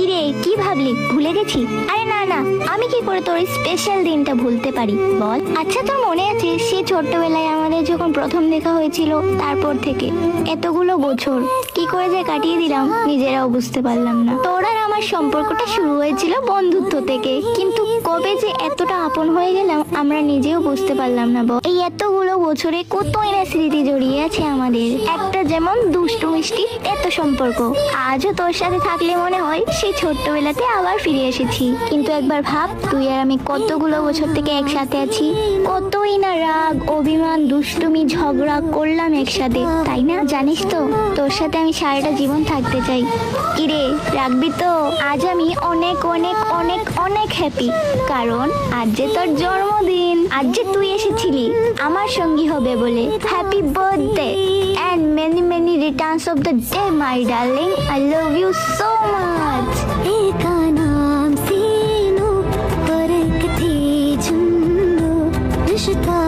কি রে, কি ভাবলি ভুলে গেছি? আরে না না, আমি কি করে তোর স্পেশাল দিনটা ভুলতে পারি বল। আচ্ছা, তোর মনে আছে সে ছোট্টবেলায় আমাদের যখন প্রথম দেখা হয়েছিল, তারপর থেকে এতগুলো বছর কি করে যে কাটিয়ে দিলাম নিজেরাও বুঝতে পারলাম না। তোর আর আমার সম্পর্কটা শুরু হয়েছিল বন্ধুত্ব থেকে, কিন্তু কবে যে এতটা আপন হয়ে গেলাম আমরা নিজেও বুঝতে পারলাম না বল। এই এতগুলো বছরে কতই না স্মৃতি জড়িয়ে আছে আমাদের, একটা যেমন দুষ্টু মিষ্টি এত সম্পর্ক। আজও তোর সাথে থাকলে মনে হয় সেই ছোট্টবেলাতে আবার ফিরে এসেছি। কিন্তু একবার ভাব, তুই আর আমি কতগুলো বছর থেকে একসাথে আছি, কতই না রাগ অভিমান দুষ্টুমি ঝগড়া করলাম একসাথে, তাই না? জানিস তো, তোর সাথে আমি সারাটা জীবন থাকতে চাই। কিরে, রাখবি তো? আজ আমি অনেক অনেক অনেক অনেক হ্যাপি, কারণ আজ যে তোর জন্মদিন, আজ যে তুই এসেছিলি আমার সঙ্গী হবে বলে। Happy birthday and many many returns of the day, my darling. I love you so much. एका नाम सीनो पर एक थी जुन्नो रिश्ता